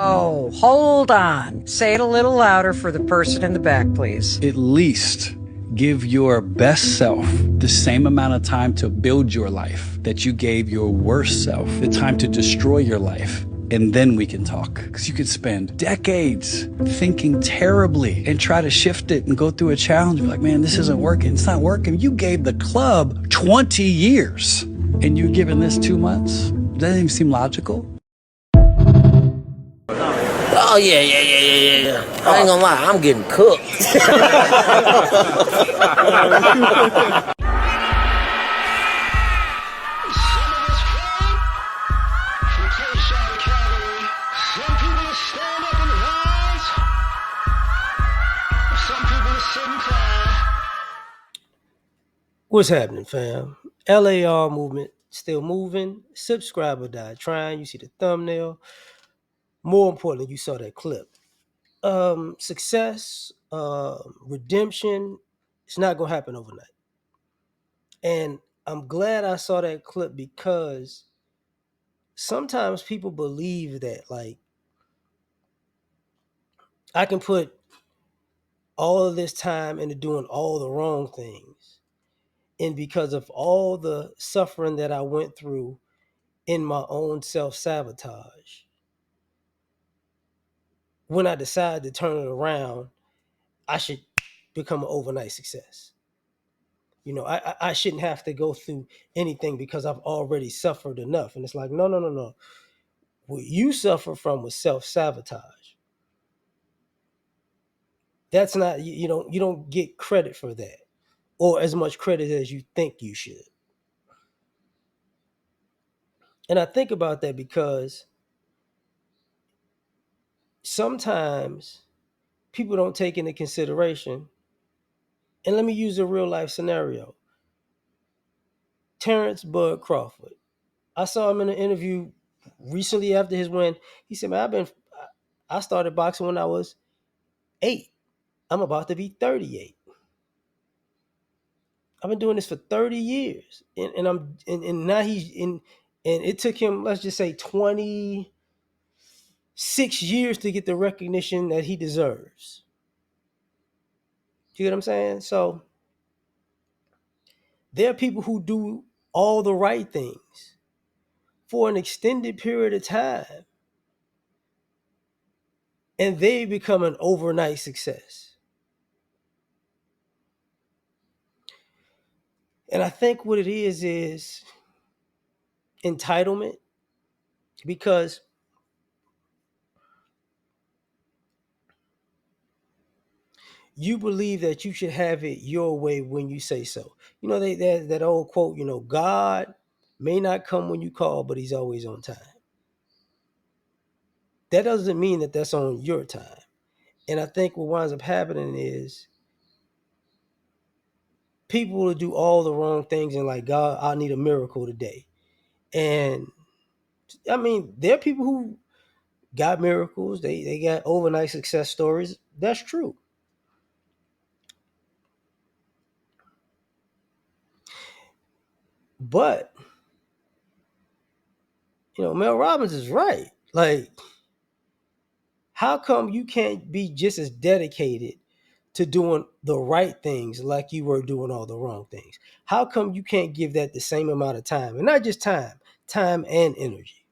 Oh, hold on. Say it a little louder for the person in the back, please. At least give your best self the same amount of time to build your life that you gave your worst self the time to destroy your life. And then we can talk. Because you could spend decades thinking terribly and try to shift it and go through a challenge. Be like, man, this isn't working. It's not working. You gave the club 20 years and you're giving this 2 months. Doesn't even seem logical. Oh yeah. I ain't gonna lie, I'm getting cooked. What's happening, fam? L.A.R. movement still moving. Subscribe or die trying. You see the thumbnail. More importantly, you saw that clip. Success, redemption, it's not gonna happen overnight. And I'm glad I saw that clip because sometimes people believe that like I can put all of this time into doing all the wrong things. And because of all the suffering that I went through in my own self-sabotage, when I decide to turn it around, I should become an overnight success. You know, I shouldn't have to go through anything because I've already suffered enough. And it's like, no. What you suffer from was self-sabotage. That's not, you don't get credit for that or as much credit as you think you should. And I think about that because sometimes people don't take into consideration. And let me use a real life scenario. Terrence Bud Crawford. I saw him in an interview recently after his win. He said, "Man, I started boxing when I was 8. I'm about to be 38. I've been doing this for 30 years, and now he's in. And it took him, let's just say, 26 years to get the recognition that he deserves. You get what I'm saying? So there are people who do all the right things for an extended period of time, and they become an overnight success. And I think what it is entitlement, because you believe that you should have it your way when you say so. You know, that old quote, God may not come when you call, but he's always on time. That doesn't mean that that's on your time. And I think what winds up happening is people will do all the wrong things and like, God, I need a miracle today. And I mean, there are people who got miracles. They got overnight success stories. That's true. But, Mel Robbins is right. Like, how come you can't be just as dedicated to doing the right things like you were doing all the wrong things? How come you can't give that the same amount of time? And not just time and energy.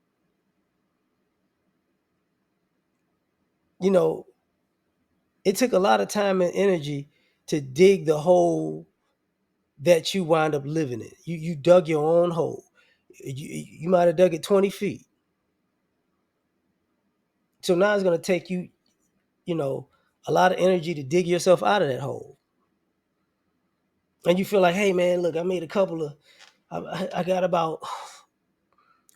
It took a lot of time and energy to dig the hole that you wind up living in. You dug your own hole. You might have dug it 20 feet. So now it's going to take you, a lot of energy to dig yourself out of that hole. And you feel like, hey, man, look, I made I got about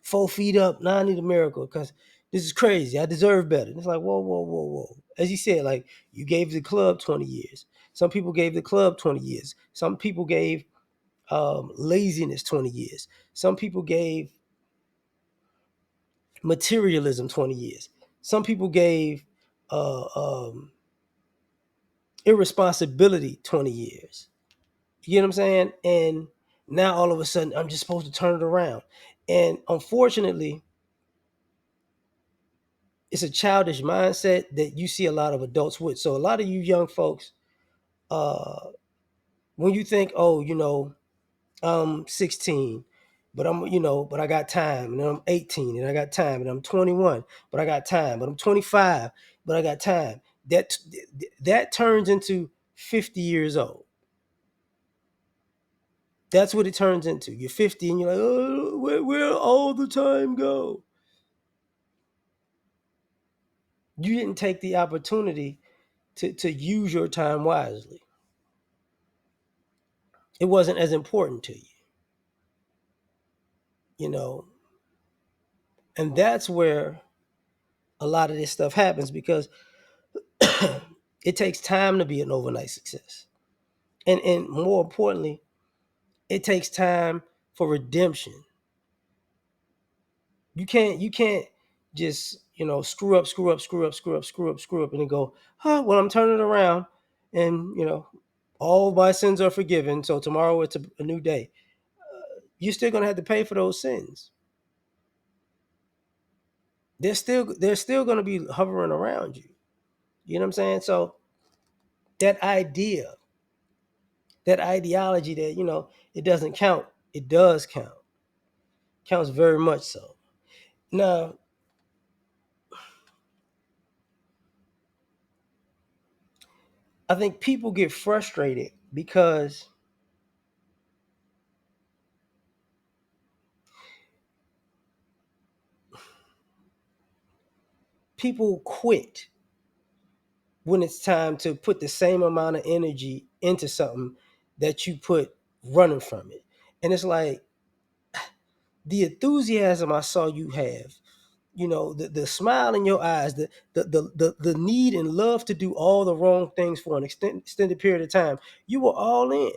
4 feet up. Now I need a miracle because this is crazy. I deserve better. And it's like, whoa. As you said, like, you gave the club 20 years. Some people gave the club 20 years. Some people gave laziness 20 years. Some people gave materialism 20 years. Some people gave uh, um, irresponsibility 20 years. You get what I'm saying? And now all of a sudden, I'm just supposed to turn it around. And unfortunately, it's a childish mindset that you see a lot of adults with. So a lot of you young folks, when you think, oh, I'm 16, but but I got time, and then I'm 18, and I got time, and I'm 21, but I got time, but I'm 25, but I got time. That turns into 50 years old. That's what it turns into. You're 50, and you're like, oh, where all the time go? You didn't take the opportunity to use your time wisely. It wasn't as important to you, you know. And that's where a lot of this stuff happens, because it takes time to be an overnight success. And more importantly, it takes time for redemption. You can't just, screw up, screw up, screw up, screw up, screw up, screw up, and then go, well, I'm turning it around, and all my sins are forgiven, so tomorrow it's a new day. You're still gonna have to pay for those sins. They're still gonna be hovering around you. You know what I'm saying? So that idea, that ideology that, it doesn't count, it does count. Counts very much so. Now, I think people get frustrated because people quit when it's time to put the same amount of energy into something that you put running from it. And it's like, the enthusiasm I saw you have, the smile in your eyes, the need and love to do all the wrong things for an extended period of time, you were all in.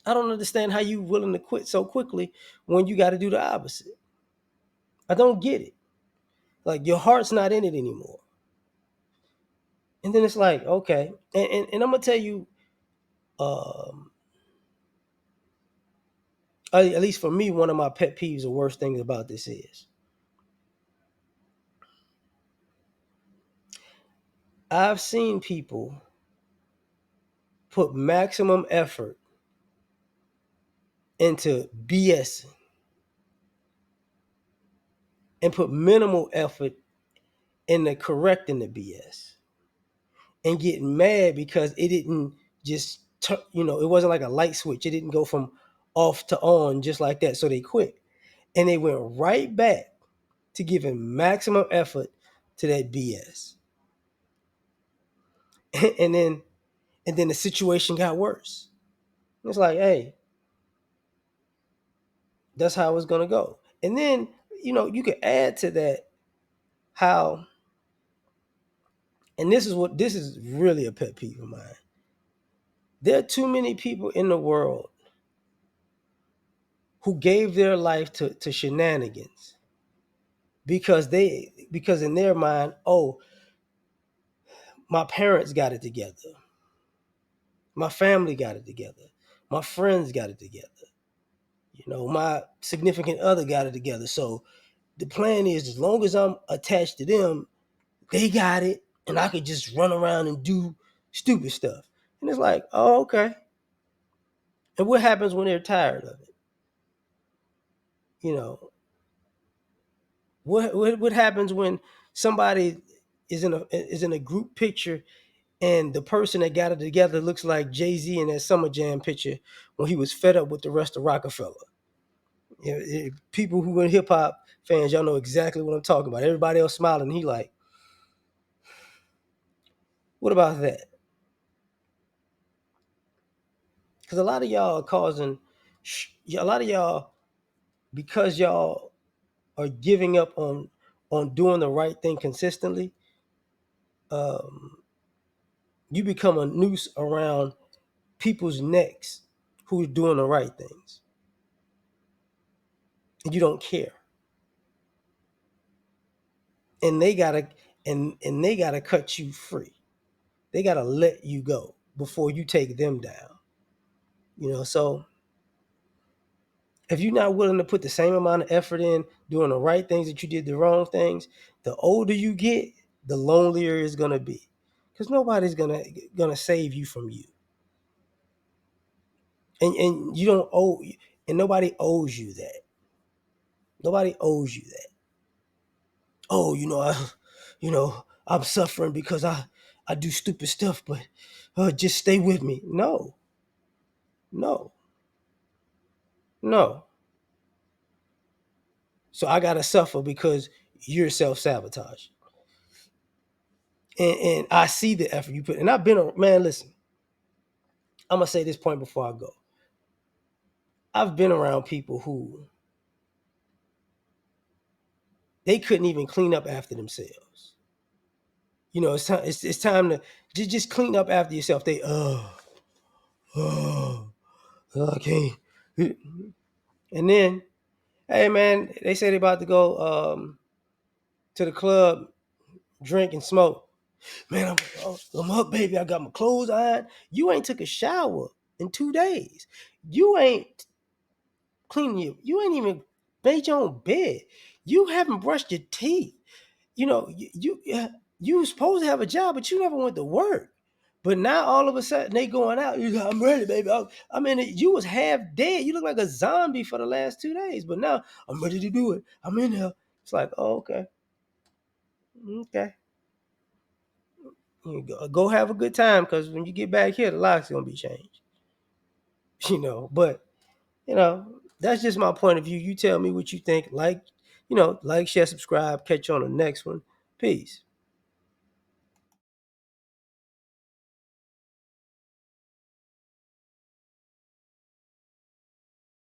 I don't understand how you willing to quit so quickly when you got to do the opposite. I don't get it. Like, your heart's not in it anymore. And then it's like, okay, and I'm gonna tell you, um, at least for me, one of my pet peeves, the worst things about this is, I've seen people put maximum effort into BS and put minimal effort into correcting the BS, and get mad because it didn't just it wasn't like a light switch. It didn't go from off to on just like that. So they quit, and they went right back to giving maximum effort to that BS. and then the situation got worse. It's like, hey, that's how it's gonna go. And then, you could add to that how, and this is really a pet peeve of mine. There are too many people in the world who gave their life to shenanigans because in their mind, oh, my parents got it together, my family got it together, my friends got it together, my significant other got it together. So the plan is, as long as I'm attached to them, they got it, and I could just run around and do stupid stuff. And it's like, oh, okay. And what happens when they're tired of it? You know, what happens when somebody is in a group picture, and the person that got it together looks like Jay-Z in that Summer Jam picture when he was fed up with the rest of Rockefeller? People who are hip hop fans, y'all know exactly what I'm talking about. Everybody else smiling, he like, what about that? Because a lot of y'all are causing, a lot of y'all, because y'all are giving up on doing the right thing consistently, um, you become a noose around people's necks who's doing the right things, and you don't care, and they gotta cut you free. They gotta let you go before you take them down. So If you're not willing to put the same amount of effort in doing the right things that you did the wrong things, the older you get, the lonelier it's gonna be, because nobody's gonna save you from you, and you don't owe, and nobody owes you that. Nobody owes you that. Oh, I'm suffering because I do stupid stuff, but just stay with me. No, no, no. So I gotta suffer because you're self-sabotage. And I see the effort you put. And I've been man, listen, I'm gonna say this point before I go. I've been around people who they couldn't even clean up after themselves. It's time. It's time to just clean up after yourself. They oh, I can't. And then, hey man, they say they about to go to the club, drink and smoke. Man, I'm up, baby. I got my clothes on. You ain't took a shower in 2 days. You ain't cleaning you ain't even made your own bed. You haven't brushed your teeth. You supposed to have a job, but you never went to work. But now all of a sudden they going out. I'm ready, baby. I mean, you was half dead. You look like a zombie for the last 2 days. But now I'm ready to do it. I'm in here. It's like, oh, okay, okay. You go have a good time, because when you get back here, the lock's gonna be changed. But that's just my point of view. You tell me what you think. Like, share, subscribe. Catch you on the next one. Peace.